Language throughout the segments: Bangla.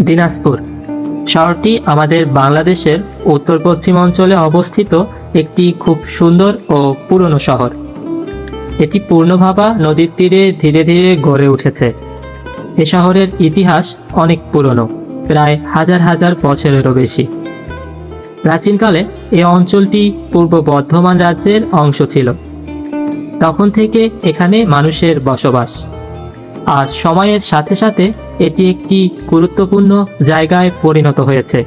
দিনাজপুর শহরটি আমাদের বাংলাদেশের উত্তর পশ্চিম অঞ্চলে অবস্থিত একটি খুব সুন্দর ও পুরনো শহর। এটি পূর্ণভাবা নদীর তীরে ধীরে ধীরে গড়ে উঠেছে। এ শহরের ইতিহাস অনেক পুরনো, প্রায় হাজার হাজার বছরেরও বেশি। প্রাচীনকালে এই অঞ্চলটি পূর্ব বর্ধমান রাজ্যের অংশ ছিল। তখন থেকে এখানে মানুষের বসবাস, আর সময়ের সাথে সাথে এটি একটি গুরুত্বপূর্ণ জায়গায় পরিণত হয়েছে।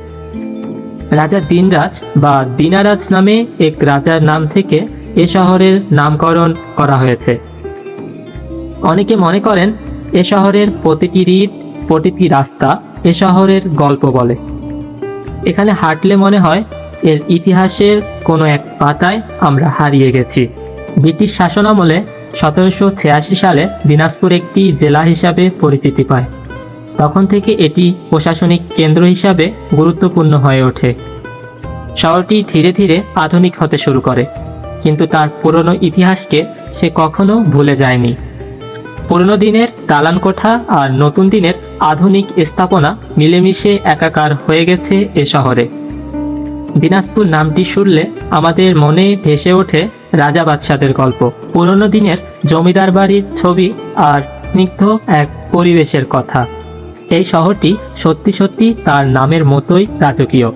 রাজা দিনরাজ বা দিনারাজ নামে এক রাজার নাম থেকে এ শহরের নামকরণ করা হয়েছে। অনেকে মনে করেন এ শহরের প্রতিটি রীত, প্রতিটি রাস্তা এ শহরের গল্প বলে। এখানে হাঁটলে মনে হয় এর ইতিহাসের কোনো এক পাতায় আমরা হারিয়ে গেছি। ব্রিটিশ শাসনামলে 1786 সালে দিনাজপুর একটি জেলা হিসাবে পরিচিতি পায়। তখন থেকে এটি প্রশাসনিক কেন্দ্র হিসাবে গুরুত্বপূর্ণ হয়ে ওঠে। শহরটি ধীরে ধীরে আধুনিক হতে শুরু করে, কিন্তু তার পুরনো ইতিহাসকে সে কখনো ভুলে যায়নি। পুরনো দিনের দালান কোঠা আর নতুন দিনের আধুনিক স্থাপনা মিলেমিশে একাকার হয়ে গেছে এ শহরে। দিনাজপুর নামটি শুনলে আমাদের মনে ভেসে ওঠে রাজা বাদশাদের গল্প, পুরনো দিনের জমিদার বাড়ির ছবি আর স্নিগ্ধ এক পরিবেশের কথা। এই শহরটি সত্যি সত্যি তার নামের মতোই রাজকীয়।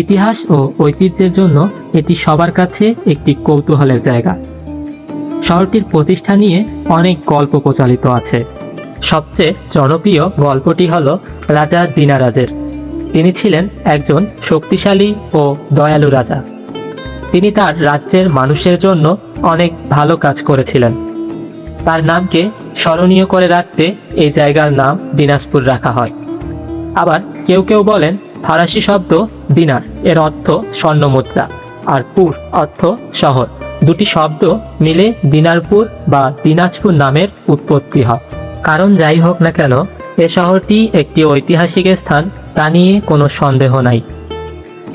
ইতিহাস ও ঐতিহ্যের জন্য এটি সবার কাছে একটি কৌতূহলের জায়গা। শহরটির প্রতিষ্ঠা নিয়ে অনেক গল্প প্রচলিত আছে। সবচেয়ে জনপ্রিয় গল্পটি হল রাজা দিনারাজের। তিনি ছিলেন একজন শক্তিশালী ও দয়ালু রাজা। তিনি তার রাজ্যের মানুষের জন্য অনেক ভালো কাজ করেছিলেন। তার নামকে স্মরণীয় করে রাখতে এই জায়গার নাম দিনাজপুর রাখা হয়। আবার কেউ কেউ বলেন ফারাসি শব্দ দিনার এর অর্থ স্বর্ণমুদ্রা, আর পুর অর্থ শহর। দুটি শব্দ মিলে দিনারপুর বা দিনাজপুর নামের উৎপত্তি হয়। কারণ যাই হোক না কেন, এ শহরটি একটি ঐতিহাসিক স্থান, তা নিয়ে কোনো সন্দেহ নাই।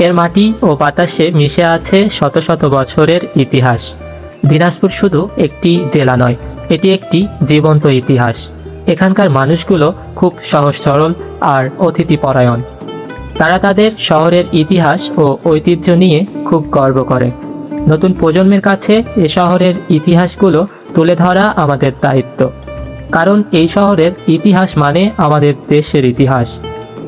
এর মাটি ও বাতাসে মিশে আছে শত শত বছরের ইতিহাস। দিনাজপুর শুধু একটি জেলা নয়, এটি একটি জীবন্ত ইতিহাস। এখানকার মানুষগুলো খুব সহজ সরল আর অতিথিপরায়ণ। তারা তাদের শহরের ইতিহাস ও ঐতিহ্য নিয়ে খুব গর্ব করে। নতুন প্রজন্মের কাছে এ শহরের ইতিহাসগুলো তুলে ধরা আমাদের দায়িত্ব, কারণ এই শহরের ইতিহাস মানে আমাদের দেশের ইতিহাস।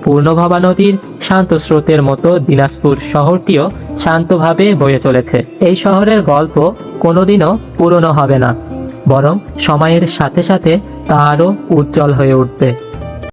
পূর্ণভবা নদীর শান্ত স্রোতের মতো দিনাজপুর শহরটিও শান্তভাবে বয়ে চলেছে। এই শহরের গল্প কোনোদিনও পুরনো হবে না, বরং সময়ের সাথে সাথে তা আরও উজ্জ্বল হয়ে উঠবে।